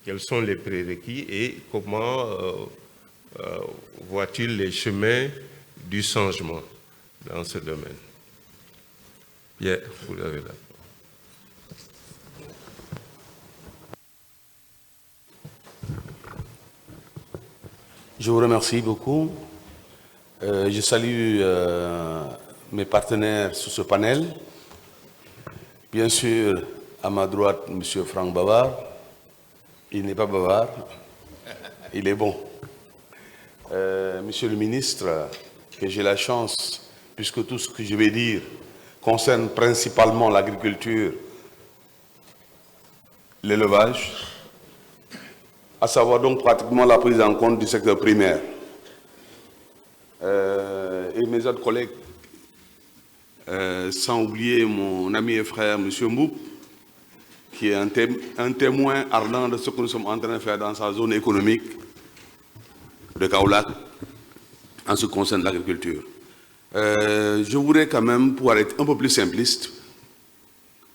quels sont les prérequis et comment voit-il les chemins du changement dans ce domaine. Pierre, vous avez la parole. Je vous remercie beaucoup. Je salue mes partenaires sur ce panel. Bien sûr, à ma droite, M. Franck Bavard. Il n'est pas bavard, il est bon. Monsieur le ministre, que j'ai la chance, puisque tout ce que je vais dire concerne principalement l'agriculture, l'élevage, à savoir donc pratiquement la prise en compte du secteur primaire. Et mes autres collègues, sans oublier mon ami et frère, M. Mboup, qui est un témoin ardent de ce que nous sommes en train de faire dans sa zone économique de Kaolack, en ce qui concerne l'agriculture. Je voudrais quand même, pour être un peu plus simpliste,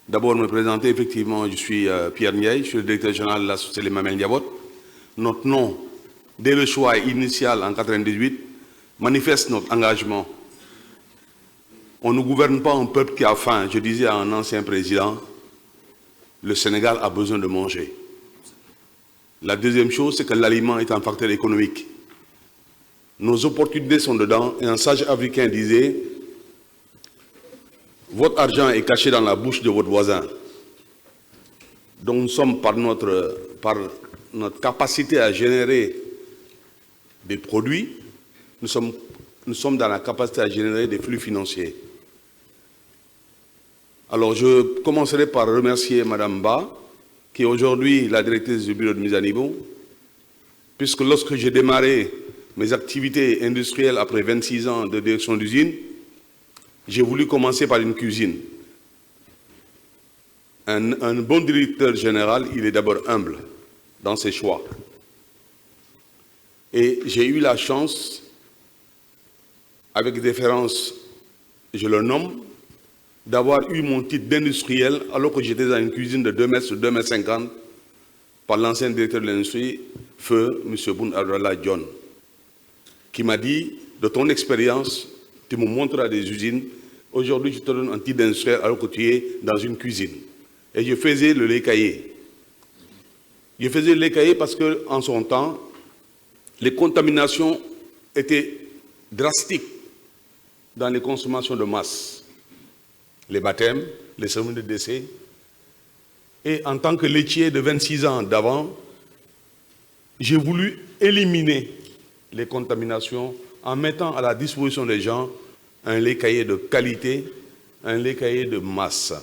d'abord me présenter. Effectivement, je suis Pierre Ndiaye, je suis le directeur général de la société Mamel Ndiabot. Notre nom, dès le choix initial en 1998, manifeste notre engagement. On ne gouverne pas un peuple qui a faim. Je disais à un ancien président, le Sénégal a besoin de manger. La deuxième chose, c'est que l'aliment est un facteur économique. Nos opportunités sont dedans. Et un sage africain disait, votre argent est caché dans la bouche de votre voisin. Donc nous sommes par notre capacité à générer des produits, nous sommes dans la capacité à générer des flux financiers. Alors je commencerai par remercier Mme Ba, qui est aujourd'hui la directrice du bureau de mise à niveau, puisque lorsque j'ai démarré mes activités industrielles après 26 ans de direction d'usine, j'ai voulu commencer par une cuisine. Un bon directeur général, il est d'abord humble dans ses choix. Et j'ai eu la chance, avec déférence, je le nomme, d'avoir eu mon titre d'industriel alors que j'étais dans une cuisine de 2 mètres sur 2,50 m par l'ancien directeur de l'industrie, feu M. Boun Abdallah John, qui m'a dit, de ton expérience, tu me montreras des usines, aujourd'hui je te donne un titre d'industriel alors que tu es dans une cuisine. Et je faisais le lait caillé. Je faisais le lait caillé parce qu'en son temps, les contaminations étaient drastiques dans les consommations de masse. Les baptêmes, les cérémonies de décès. Et en tant que laitier de 26 ans d'avant, j'ai voulu éliminer les contaminations en mettant à la disposition des gens un lait caillé de qualité, un lait caillé de masse.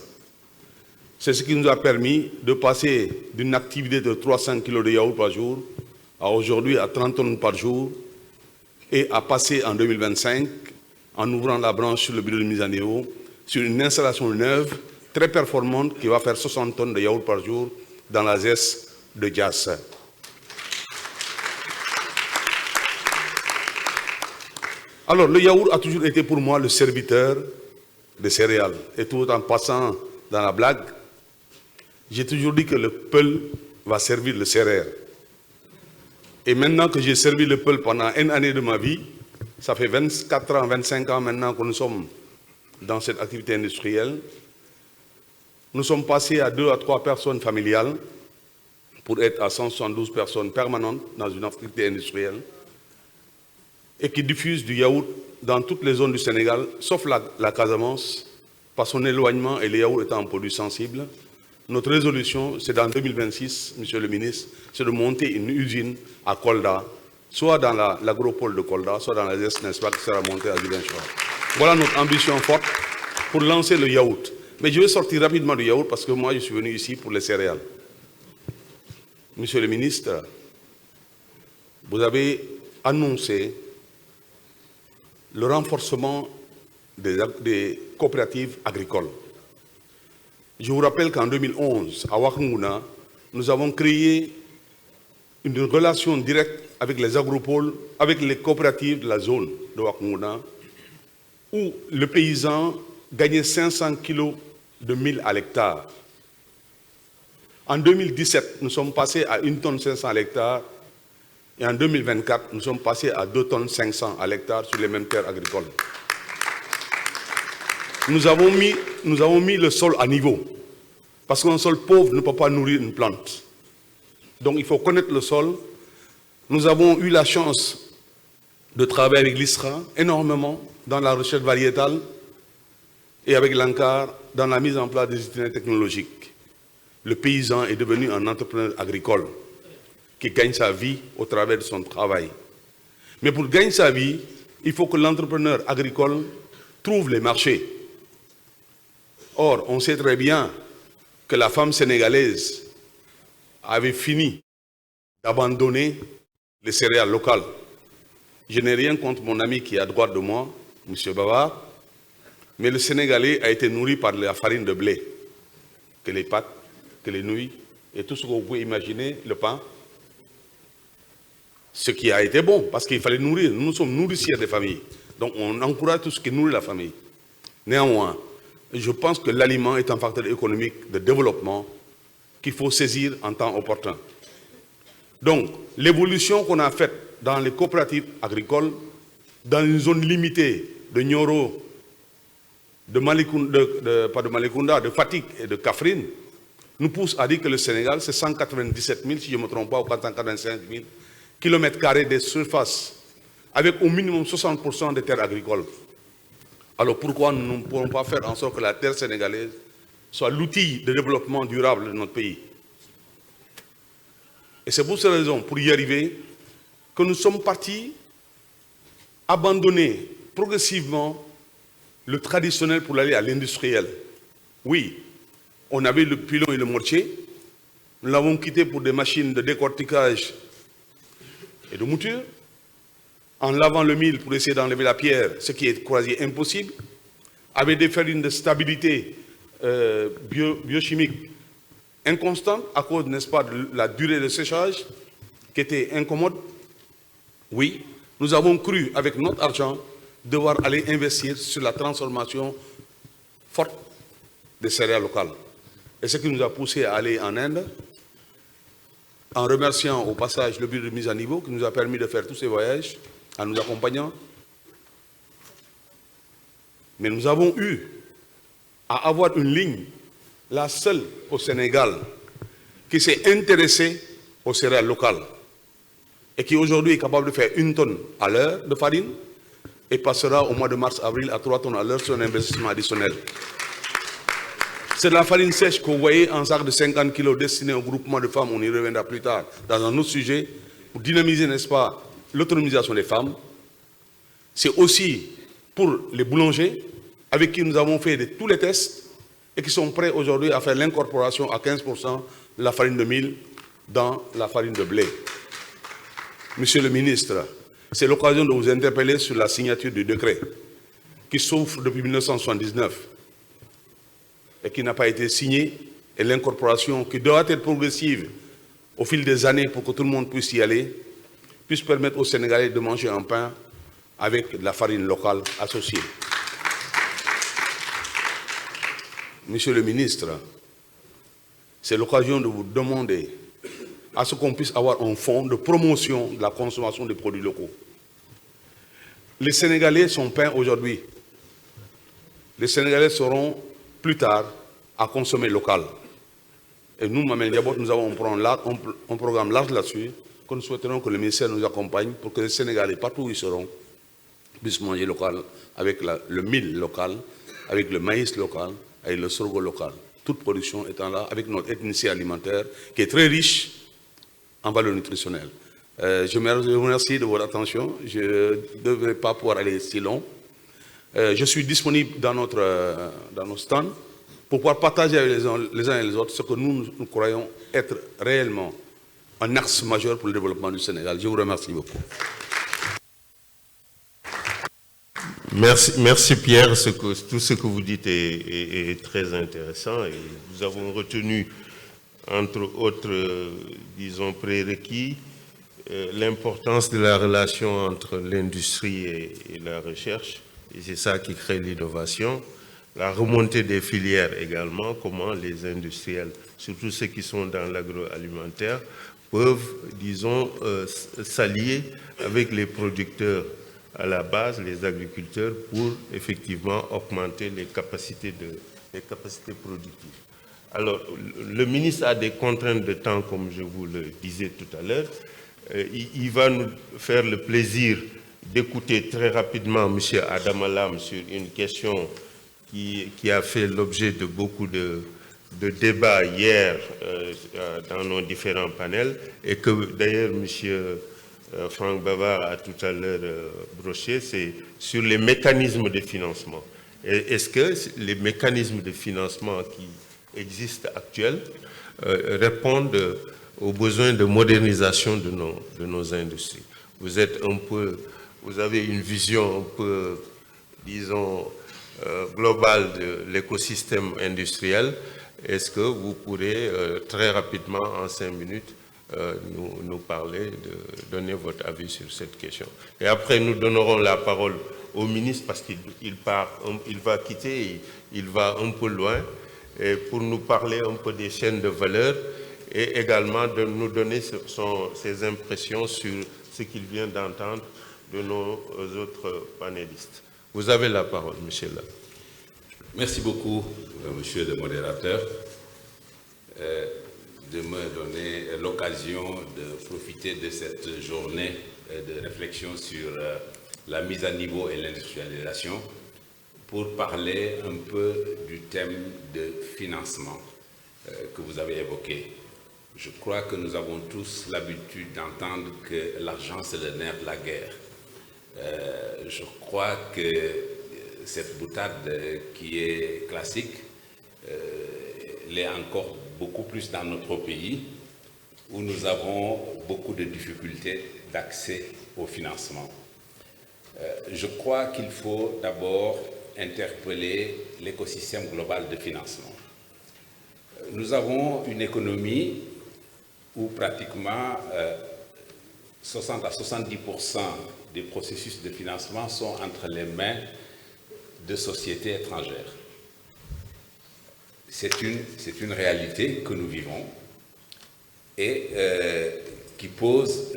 C'est ce qui nous a permis de passer d'une activité de 300 kg de yaourt par jour à aujourd'hui à 30 tonnes par jour et à passer en 2025, en ouvrant la branche sur le bureau de mise à niveau, sur une installation neuve, très performante, qui va faire 60 tonnes de yaourt par jour dans la ZES de Dias. Alors, le yaourt a toujours été pour moi le serviteur des céréales. Et tout en passant dans la blague, j'ai toujours dit que le peul va servir le céréal. Et maintenant que j'ai servi le peul pendant une année de ma vie, ça fait 24 ans, 25 ans maintenant que nous sommes dans cette activité industrielle, nous sommes passés à 2 à 3 personnes familiales pour être à 172 personnes permanentes dans une activité industrielle et qui diffusent du yaourt dans toutes les zones du Sénégal, sauf la Casamance, par son éloignement et le yaourt étant un produit sensible. Notre résolution, c'est dans 2026, Monsieur le ministre, c'est de monter une usine à Kolda, soit dans l'agropole de Kolda, soit dans la ZES, n'est-ce pas, qui sera montée à Ziguinchor. Voilà notre ambition forte pour lancer le yaourt. Mais je vais sortir rapidement du yaourt parce que moi, je suis venu ici pour les céréales. Monsieur le ministre, vous avez annoncé le renforcement des coopératives agricoles. Je vous rappelle qu'en 2011, à Wakunguna, nous avons créé une relation directe avec les agropoles, avec les coopératives de la zone de Wakunguna, où le paysan gagnait 500 kg de mil à l'hectare. En 2017, nous sommes passés à 1 tonne 500 à l'hectare. Et en 2024, nous sommes passés à 2 tonnes 500 à l'hectare sur les mêmes terres agricoles. Nous avons mis le sol à niveau. Parce qu'un sol pauvre ne peut pas nourrir une plante. Donc il faut connaître le sol. Nous avons eu la chance de travailler avec l'ISRA énormément dans la recherche variétale et avec l'ANCAR dans la mise en place des itinéraires technologiques. Le paysan est devenu un entrepreneur agricole qui gagne sa vie au travers de son travail. Mais pour gagner sa vie, il faut que l'entrepreneur agricole trouve les marchés. Or, on sait très bien que la femme sénégalaise avait fini d'abandonner les céréales locales. Je n'ai rien contre mon ami qui est à droite de moi, M. Bavard, mais le Sénégalais a été nourri par la farine de blé, que les pâtes, que les nouilles, et tout ce que vous pouvez imaginer, le pain. Ce qui a été bon, parce qu'il fallait nourrir. Nous sommes nourriciers des familles. Donc on encourage tout ce qui nourrit la famille. Néanmoins, je pense que l'aliment est un facteur économique de développement qu'il faut saisir en temps opportun. Donc, l'évolution qu'on a faite dans les coopératives agricoles, dans une zone limitée de Nioro, de Fatick et de Kaffrine, nous pousse à dire que le Sénégal, c'est 197 000, si je ne me trompe pas, ou 485 000 km² de surface, avec au minimum 60% des terres agricoles. Alors pourquoi nous ne pourrons pas faire en sorte que la terre sénégalaise soit l'outil de développement durable de notre pays? Et c'est pour cette raison, pour y arriver, que nous sommes partis abandonner progressivement le traditionnel pour aller à l'industriel. Oui, on avait le pilon et le mortier, nous l'avons quitté pour des machines de décortiquage et de mouture, en lavant le mil pour essayer d'enlever la pierre, ce qui est quasi impossible, avec des farines de stabilité biochimique inconstante à cause, n'est-ce pas, de la durée de séchage qui était incommode. Oui, nous avons cru, avec notre argent, devoir aller investir sur la transformation forte des céréales locales. Et ce qui nous a poussé à aller en Inde, en remerciant au passage le bureau de mise à niveau qui nous a permis de faire tous ces voyages en nous accompagnant. Mais nous avons eu à avoir une ligne, la seule au Sénégal, qui s'est intéressée aux céréales locales et qui aujourd'hui est capable de faire 1 tonne à l'heure de farine et passera au mois de mars-avril à 3 tonnes à l'heure sur un investissement additionnel. C'est de la farine sèche que vous voyez en sac de 50 kg destiné au groupement de femmes, on y reviendra plus tard dans un autre sujet, pour dynamiser, n'est-ce pas, l'autonomisation des femmes. C'est aussi pour les boulangers avec qui nous avons fait tous les tests et qui sont prêts aujourd'hui à faire l'incorporation à 15% de la farine de mil dans la farine de blé. Monsieur le ministre, c'est l'occasion de vous interpeller sur la signature du décret qui souffre depuis 1979 et qui n'a pas été signé, et l'incorporation qui doit être progressive au fil des années pour que tout le monde puisse y aller, puisse permettre aux Sénégalais de manger un pain avec de la farine locale associée. Monsieur le ministre, c'est l'occasion de vous demander à ce qu'on puisse avoir un fonds de promotion de la consommation des produits locaux. Les Sénégalais sont peints aujourd'hui. Les Sénégalais seront plus tard à consommer local. Et nous, Mamel Diabot, nous avons un programme large là-dessus, que nous souhaiterons que le ministère nous accompagne pour que les Sénégalais, partout où ils seront, puissent manger local, avec le mil local, avec le maïs local, avec le sorgho local. Toute production étant là, avec notre ethnicité alimentaire, qui est très riche en valeur nutritionnelle. Je vous remercie de votre attention. Je ne devrais pas pouvoir aller si long. Je suis disponible dans nos stands pour pouvoir partager avec les uns et les autres ce que nous croyons être réellement un axe majeur pour le développement du Sénégal. Je vous remercie beaucoup. Merci Pierre, tout ce que vous dites est très intéressant et nous avons retenu, entre autres, disons, prérequis, l'importance de la relation entre l'industrie et la recherche, et c'est ça qui crée l'innovation, la remontée des filières également, comment les industriels, surtout ceux qui sont dans l'agroalimentaire, peuvent, disons, s'allier avec les producteurs à la base, les agriculteurs, pour effectivement augmenter les capacités productives. Alors, le ministre a des contraintes de temps, comme je vous le disais tout à l'heure. Il va nous faire le plaisir d'écouter très rapidement M. Adam Alam sur une question qui a fait l'objet de beaucoup de débats hier dans nos différents panels, et que d'ailleurs M. Franck Bavard a tout à l'heure broché, c'est sur les mécanismes de financement. Est-ce que les mécanismes de financement qui existent actuels répondent aux besoins de modernisation de nos industries? Vous avez une vision un peu, disons, globale de l'écosystème industriel. Est-ce que vous pourrez très rapidement, en 5 minutes, nous parler, donner votre avis sur cette question? Et après, nous donnerons la parole au ministre parce qu'il va quitter, il va un peu loin, et pour nous parler un peu des chaînes de valeur et également de nous donner ses impressions sur ce qu'il vient d'entendre de nos autres panélistes. Vous avez la parole, monsieur Lam. Merci beaucoup, monsieur le modérateur, de me donner l'occasion de profiter de cette journée de réflexion sur la mise à niveau et l'industrialisation pour parler un peu du thème de financement que vous avez évoqué. Je crois que nous avons tous l'habitude d'entendre que l'argent, c'est le nerf de la guerre. Je crois que cette boutade qui est classique l'est encore beaucoup plus dans notre pays, où nous avons beaucoup de difficultés d'accès au financement. Je crois qu'il faut d'abord interpeller l'écosystème global de financement. Nous avons une économie où pratiquement 60 à 70% des processus de financement sont entre les mains de sociétés étrangères. C'est une réalité que nous vivons et qui pose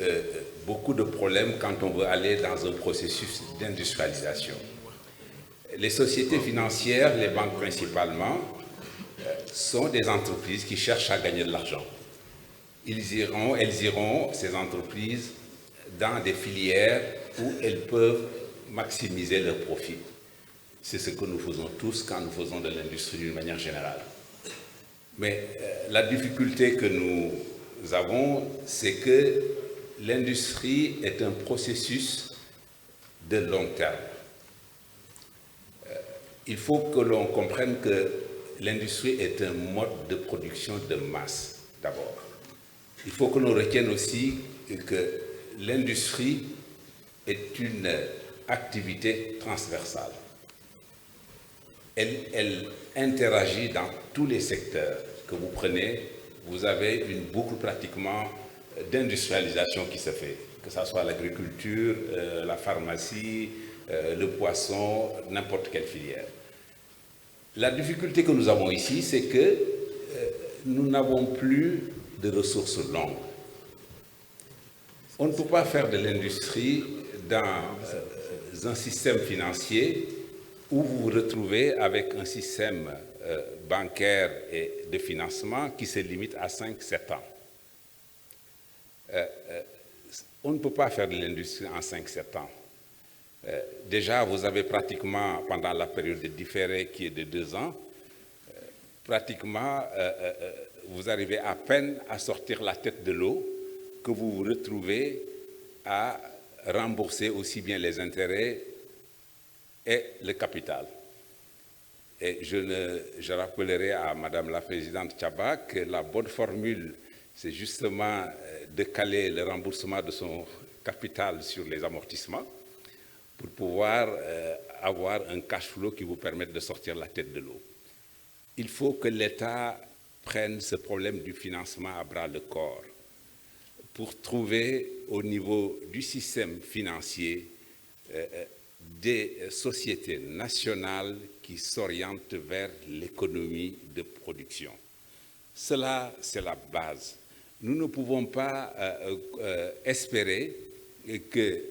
beaucoup de problèmes quand on veut aller dans un processus d'industrialisation. Les sociétés financières, les banques principalement, sont des entreprises qui cherchent à gagner de l'argent. Elles iront, ces entreprises, dans des filières où elles peuvent maximiser leurs profits. C'est ce que nous faisons tous quand nous faisons de l'industrie d'une manière générale. Mais la difficulté que nous avons, c'est que l'industrie est un processus de long terme. Il faut que l'on comprenne que l'industrie est un mode de production de masse, d'abord. Il faut que l'on retienne aussi que l'industrie est une activité transversale. Elle interagit dans tous les secteurs que vous prenez. Vous avez une boucle pratiquement d'industrialisation qui se fait, que ce soit l'agriculture, la pharmacie, le poisson, n'importe quelle filière. La difficulté que nous avons ici, c'est que nous n'avons plus de ressources longues. On ne peut pas faire de l'industrie dans un système financier où vous vous retrouvez avec un système bancaire et de financement qui se limite à 5-7 ans. On ne peut pas faire de l'industrie en 5-7 ans. Déjà, vous avez pratiquement, pendant la période de différé qui est de 2 ans, pratiquement, vous arrivez à peine à sortir la tête de l'eau que vous vous retrouvez à rembourser aussi bien les intérêts et le capital. Et je rappellerai à Madame la Présidente Tchaba que la bonne formule, c'est justement de caler le remboursement de son capital sur les amortissements pour pouvoir avoir un cash flow qui vous permette de sortir la tête de l'eau. Il faut que l'État prenne ce problème du financement à bras le corps pour trouver au niveau du système financier des sociétés nationales qui s'orientent vers l'économie de production. Cela, c'est la base. Nous ne pouvons pas espérer que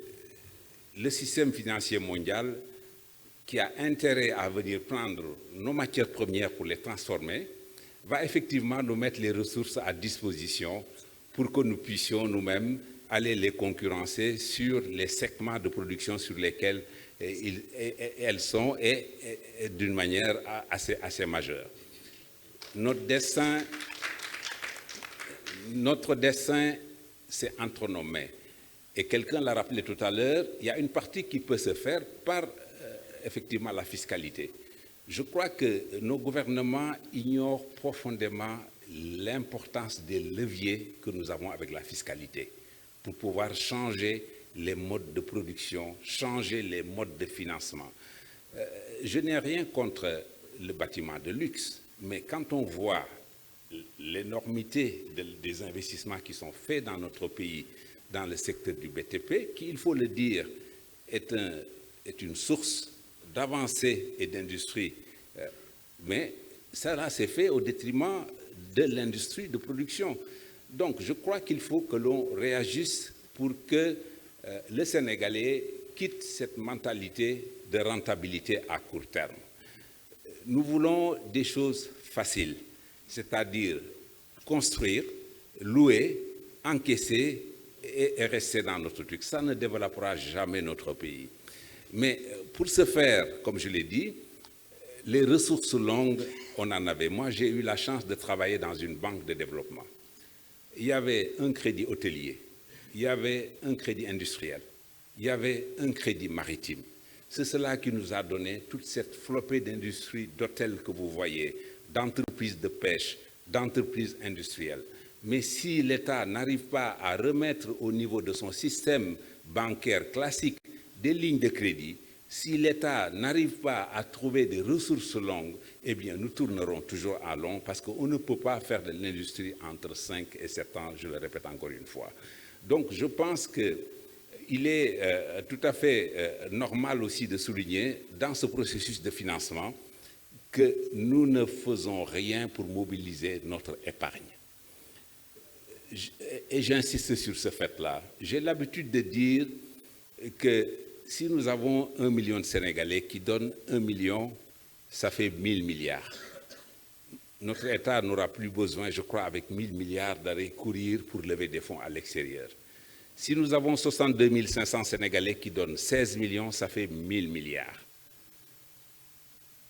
le système financier mondial, qui a intérêt à venir prendre nos matières premières pour les transformer, va effectivement nous mettre les ressources à disposition pour que nous puissions nous-mêmes aller les concurrencer sur les segments de production sur lesquels elles sont et d'une manière assez majeure. Notre destin, c'est entre nos mains. Et quelqu'un l'a rappelé tout à l'heure, il y a une partie qui peut se faire par effectivement la fiscalité. Je crois que nos gouvernements ignorent profondément l'importance des leviers que nous avons avec la fiscalité pour pouvoir changer les modes de production, changer les modes de financement. Je n'ai rien contre le bâtiment de luxe, mais quand on voit l'énormité des investissements qui sont faits dans notre pays, dans le secteur du BTP, qui, il faut le dire, est une source d'avancée et d'industrie, mais cela s'est fait au détriment de l'industrie de production. Donc, je crois qu'il faut que l'on réagisse pour que le Sénégalais quitte cette mentalité de rentabilité à court terme. Nous voulons des choses faciles, c'est-à-dire construire, louer, encaisser et rester dans notre truc. Ça ne développera jamais notre pays. Mais pour ce faire, comme je l'ai dit, les ressources longues, on en avait. Moi, j'ai eu la chance de travailler dans une banque de développement. Il y avait un crédit hôtelier, il y avait un crédit industriel, il y avait un crédit maritime. C'est cela qui nous a donné toute cette flopée d'industries, d'hôtels que vous voyez, d'entreprises de pêche, d'entreprises industrielles. Mais si l'État n'arrive pas à remettre au niveau de son système bancaire classique des lignes de crédit, si l'État n'arrive pas à trouver des ressources longues, eh bien, nous tournerons toujours à long parce qu'on ne peut pas faire de l'industrie entre 5 et 7 ans, je le répète encore une fois. Donc, je pense qu'il est tout à fait normal aussi de souligner, dans ce processus de financement, que nous ne faisons rien pour mobiliser notre épargne. Et j'insiste sur ce fait-là. J'ai l'habitude de dire que si nous avons 1 million de Sénégalais qui donnent 1 million, ça fait 1000 milliards. Notre État n'aura plus besoin, je crois, avec 1000 milliards d'aller courir pour lever des fonds à l'extérieur. Si nous avons 62 500 Sénégalais qui donnent 16 millions, ça fait 1000 milliards.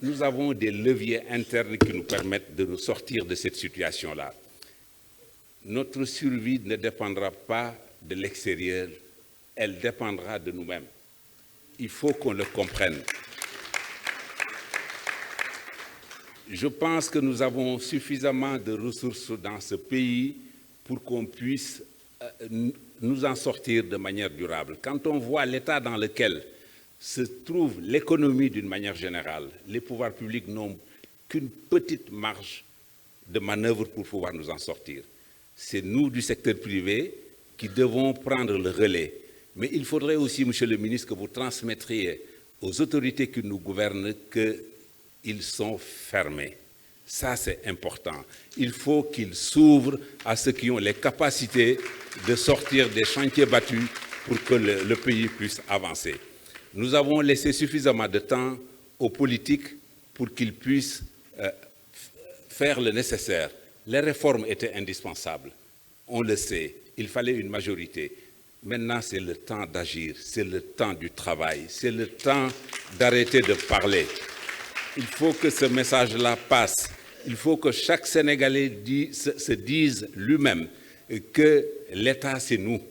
Nous avons des leviers internes qui nous permettent de nous sortir de cette situation-là. Notre survie ne dépendra pas de l'extérieur, elle dépendra de nous-mêmes. Il faut qu'on le comprenne. Je pense que nous avons suffisamment de ressources dans ce pays pour qu'on puisse nous en sortir de manière durable. Quand on voit l'état dans lequel se trouve l'économie d'une manière générale, les pouvoirs publics n'ont qu'une petite marge de manœuvre pour pouvoir nous en sortir. C'est nous du secteur privé qui devons prendre le relais. Mais il faudrait aussi, Monsieur le ministre, que vous transmettriez aux autorités qui nous gouvernent qu'ils sont fermés. Ça, c'est important. Il faut qu'ils s'ouvrent à ceux qui ont les capacités de sortir des chantiers battus pour que le pays puisse avancer. Nous avons laissé suffisamment de temps aux politiques pour qu'ils puissent faire le nécessaire. Les réformes étaient indispensables. On le sait, il fallait une majorité. Maintenant, c'est le temps d'agir, c'est le temps du travail, c'est le temps d'arrêter de parler. Il faut que ce message-là passe. Il faut que chaque Sénégalais se dise lui-même que l'État, c'est nous.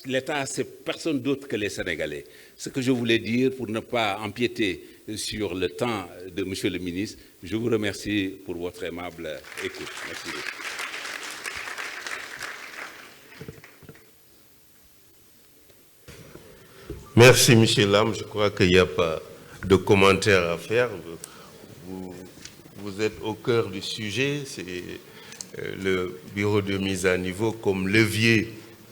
L'État, c'est personne d'autre que les Sénégalais. Ce que je voulais dire, pour ne pas empiéter sur le temps de Monsieur le ministre, je vous remercie pour votre aimable écoute. Merci beaucoup. Merci, M. Lam. Je crois qu'il n'y a pas de commentaires à faire. Vous êtes au cœur du sujet. C'est le bureau de mise à niveau comme levier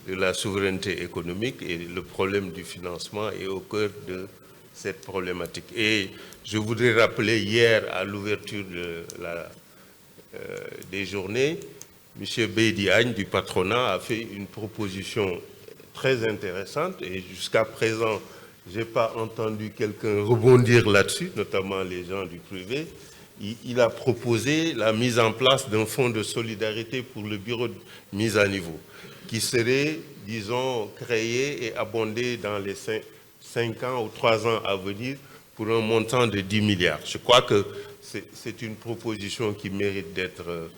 de la souveraineté économique et le problème du financement est au cœur de cette problématique. Et je voudrais rappeler hier à l'ouverture des journées, M. Beydi Agne du patronat a fait une proposition très intéressante et jusqu'à présent, je n'ai pas entendu quelqu'un rebondir là-dessus, notamment les gens du privé. Il a proposé la mise en place d'un fonds de solidarité pour le bureau de mise à niveau, qui serait, disons, créé et abondé dans les 5 ans ou 3 ans à venir pour un montant de 10 milliards. Je crois que c'est une proposition qui mérite d'être,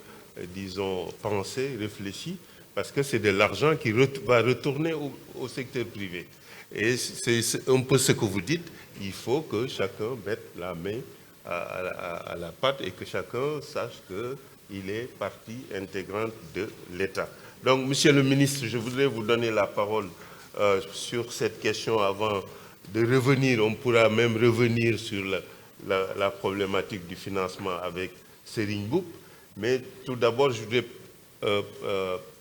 disons, pensée, réfléchie, parce que c'est de l'argent qui va retourner au secteur privé. Et c'est un peu ce que vous dites, il faut que chacun mette la main à la pâte et que chacun sache qu'il est partie intégrante de l'État. Donc, Monsieur le ministre, je voudrais vous donner la parole sur cette question avant de revenir. On pourra même revenir sur la problématique du financement avec Serigne Mboup. Mais tout d'abord, je voudrais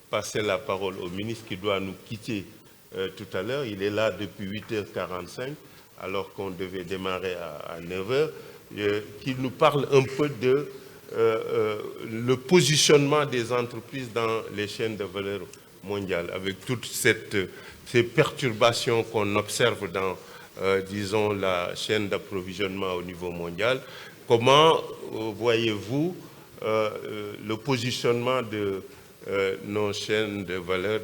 passer la parole au ministre qui doit nous quitter tout à l'heure. Il est là depuis 8h45, alors qu'on devait démarrer à 9h. Qu'il nous parle un peu de le positionnement des entreprises dans les chaînes de valeur mondiales, avec toutes ces perturbations qu'on observe dans, disons, la chaîne d'approvisionnement au niveau mondial. Comment voyez-vous le positionnement de nos chaînes de valeur,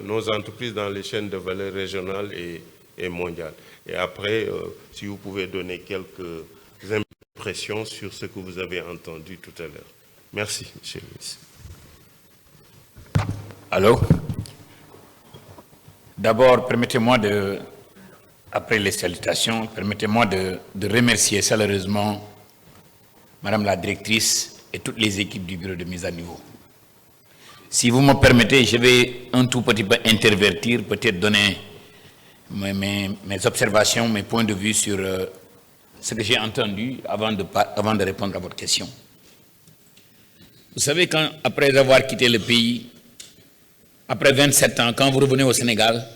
nos entreprises dans les chaînes de valeur régionales et mondiales? Et après, si vous pouvez donner quelques impressions sur ce que vous avez entendu tout à l'heure. Merci, monsieur le ministre. Allô? D'abord, permettez-moi après les salutations, permettez-moi de remercier chaleureusement Madame la directrice et toutes les équipes du bureau de mise à niveau. Si vous me permettez, je vais un tout petit peu intervertir, peut-être donner mes observations, mes points de vue sur ce que j'ai entendu avant de répondre à votre question. Vous savez, après avoir quitté le pays, après 27 ans, quand vous revenez au Sénégal,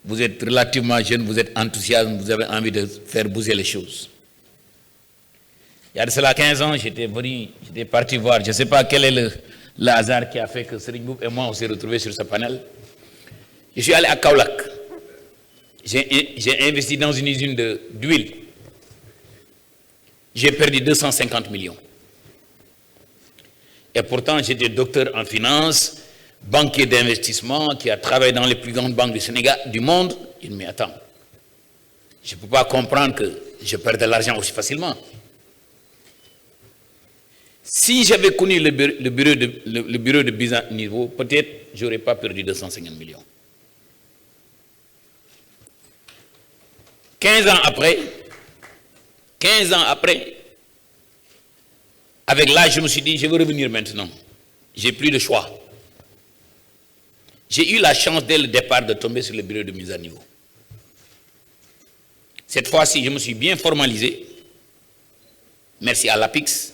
vous êtes relativement jeune, vous êtes enthousiaste, vous avez envie de faire bouger les choses. Il y a de cela 15 ans, j'étais parti voir, je ne sais pas quel est le hasard qui a fait que Serigne Mboup et moi on s'est retrouvés sur ce panel. Je suis allé à Kaolack. J'ai investi dans une usine d'huile. J'ai perdu 250 millions. Et pourtant, j'étais docteur en finance, banquier d'investissement, qui a travaillé dans les plus grandes banques du Sénégal, du monde. Il me dit, attends, je ne peux pas comprendre que je perds de l'argent aussi facilement. Si j'avais connu le bureau de mise à niveau, peut-être je n'aurais pas perdu 250 millions. 15 ans après, avec l'âge, je me suis dit, je veux revenir maintenant. J'ai plus de choix. J'ai eu la chance dès le départ de tomber sur le bureau de mise à niveau. Cette fois-ci, je me suis bien formalisé. Merci à l'APIX.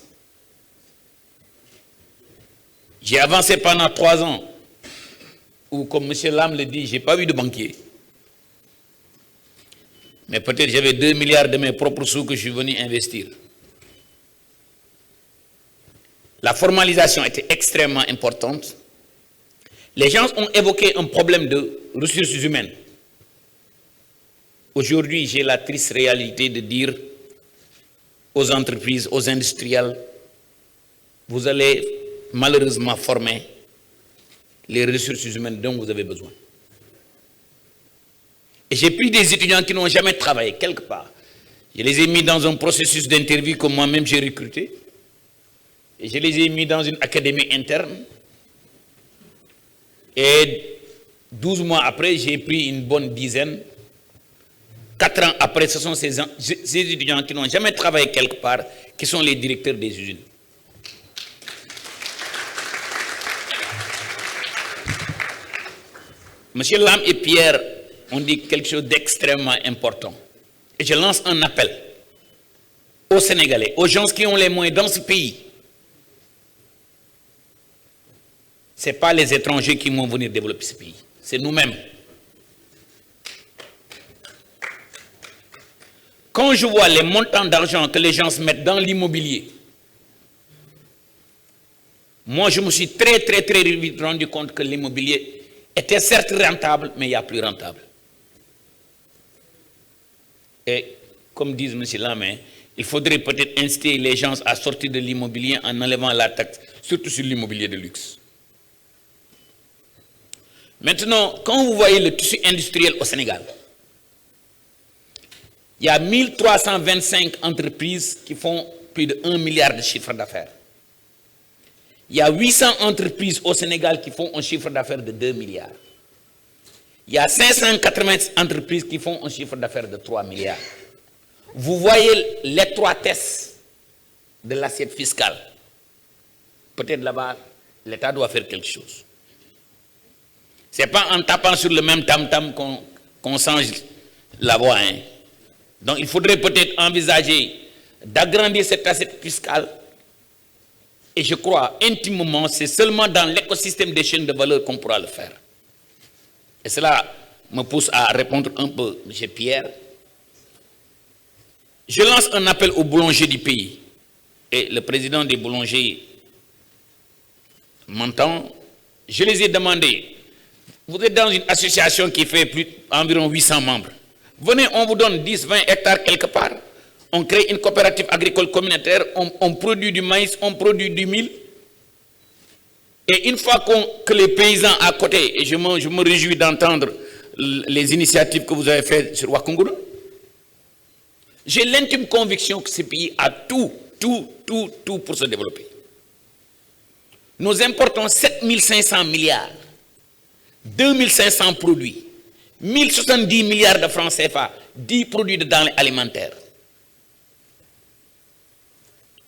J'ai avancé pendant 3 ans, où, comme M. Lam le dit, je n'ai pas vu de banquier. Mais peut-être j'avais 2 milliards de mes propres sous que je suis venu investir. La formalisation était extrêmement importante. Les gens ont évoqué un problème de ressources humaines. Aujourd'hui, j'ai la triste réalité de dire aux entreprises, aux industriels, vous allez malheureusement former les ressources humaines dont vous avez besoin. Et j'ai pris des étudiants qui n'ont jamais travaillé quelque part. Je les ai mis dans un processus d'interview que moi-même j'ai recruté. Et je les ai mis dans une académie interne. Et 12 mois après, j'ai pris une bonne dizaine. 4 ans après, ce sont ces étudiants qui n'ont jamais travaillé quelque part, qui sont les directeurs des usines. Monsieur Lam et Pierre ont dit quelque chose d'extrêmement important. Et je lance un appel aux Sénégalais, aux gens qui ont les moyens dans ce pays. Ce n'est pas les étrangers qui vont venir développer ce pays, c'est nous-mêmes. quand je vois les montants d'argent que les gens se mettent dans l'immobilier, moi je me suis très vite rendu compte que l'immobilier était certes rentable, mais il y a plus rentable. Et comme disent M. Lamé, il faudrait peut-être inciter les gens à sortir de l'immobilier en enlevant la taxe, surtout sur l'immobilier de luxe. Maintenant, quand vous voyez le tissu industriel au Sénégal, il y a 1325 entreprises qui font plus de 1 milliard de chiffre d'affaires. Il y a 800 entreprises au Sénégal qui font un chiffre d'affaires de 2 milliards. Il y a 580 entreprises qui font un chiffre d'affaires de 3 milliards. Vous voyez l'étroitesse de l'assiette fiscale. Peut-être là-bas, l'État doit faire quelque chose. Ce n'est pas en tapant sur le même tam-tam qu'on change la voie. Hein. Donc il faudrait peut-être envisager d'agrandir cette assiette fiscale. Et je crois intimement, c'est seulement dans l'écosystème des chaînes de valeur qu'on pourra le faire. Et cela me pousse à répondre un peu, M. Pierre. Je lance un appel aux boulangers du pays. Et le président des boulangers m'entend. Je les ai demandé, vous êtes dans une association qui fait environ 800 membres. Venez, on vous donne 10, 20 hectares quelque part. On crée une coopérative agricole communautaire, on produit du maïs, on produit du mil. Et une fois que les paysans à côté, et je me réjouis d'entendre les initiatives que vous avez faites sur Wakunguru, j'ai l'intime conviction que ce pays a tout pour se développer. Nous importons 7500 milliards, 2500 produits, 1070 milliards de francs CFA, 10 produits de denrées alimentaires.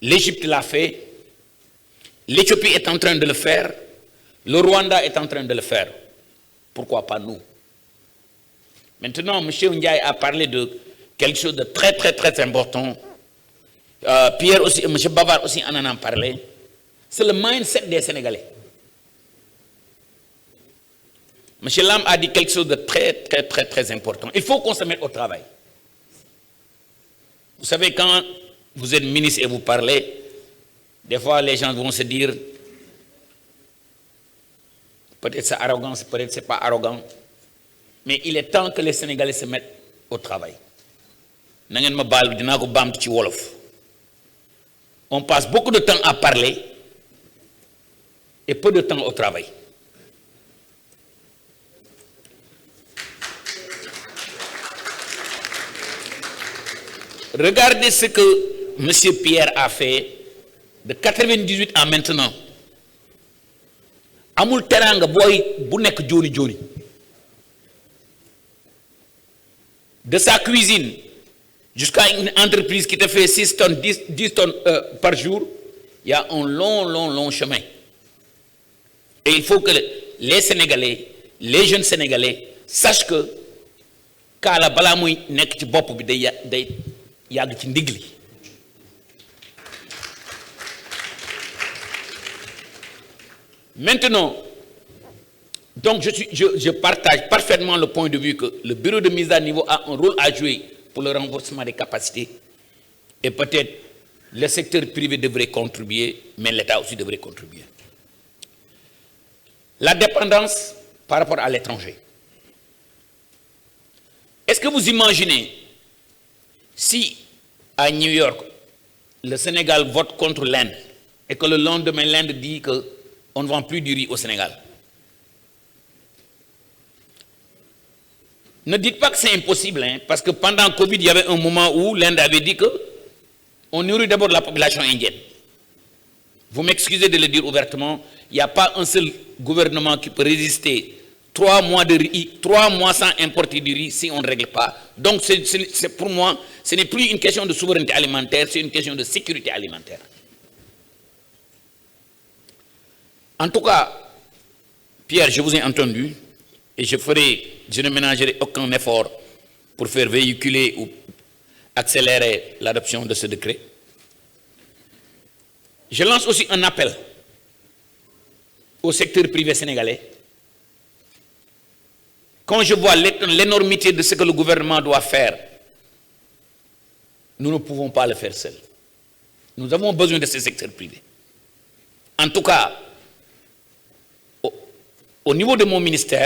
L'Égypte l'a fait, l'Éthiopie est en train de le faire, le Rwanda est en train de le faire. Pourquoi pas nous? Maintenant, M. Ndiaye a parlé de quelque chose de très important. Pierre aussi, M. Bavard aussi en a parlé. C'est le mindset des Sénégalais. M. Lam a dit quelque chose de très important. Il faut qu'on se mette au travail. Vous savez, quand vous êtes ministre et vous parlez, des fois les gens vont se dire, peut-être c'est arrogant, peut-être c'est pas arrogant, mais il est temps que les Sénégalais se mettent au travail. On passe beaucoup de temps à parler et peu de temps au travail. Regardez ce que M. Pierre a fait de 98 à maintenant. Amul teranga boy bu nek joni joni. De sa cuisine jusqu'à une entreprise qui te fait 6 tonnes, 10 tonnes par jour, il y a un long chemin. Et il faut que les Sénégalais, les jeunes Sénégalais sachent que kala bala muy nek ci bop bi day yag ci ndigli. Maintenant, donc je partage parfaitement le point de vue que le bureau de mise à niveau a un rôle à jouer pour le renforcement des capacités et peut-être le secteur privé devrait contribuer, mais l'État aussi devrait contribuer. La dépendance par rapport à l'étranger. Est-ce que vous imaginez si à New York, le Sénégal vote contre l'Inde et que le lendemain l'Inde dit qu'on ne vend plus du riz au Sénégal? Ne dites pas que c'est impossible, hein, parce que pendant le Covid, il y avait un moment où l'Inde avait dit qu'on nourrit d'abord la population indienne. Vous m'excusez de le dire ouvertement, il n'y a pas un seul gouvernement qui peut résister 3 mois de riz, 3 mois sans importer du riz si on ne règle pas. Donc pour moi, ce n'est plus une question de souveraineté alimentaire, c'est une question de sécurité alimentaire. En tout cas, Pierre, je vous ai entendu et je ne ménagerai aucun effort pour faire véhiculer ou accélérer l'adoption de ce décret. Je lance aussi un appel au secteur privé sénégalais. Quand je vois l'énormité de ce que le gouvernement doit faire nous ne pouvons pas le faire seuls. Nous avons besoin de ces secteurs privés. En tout cas, au niveau de mon ministère,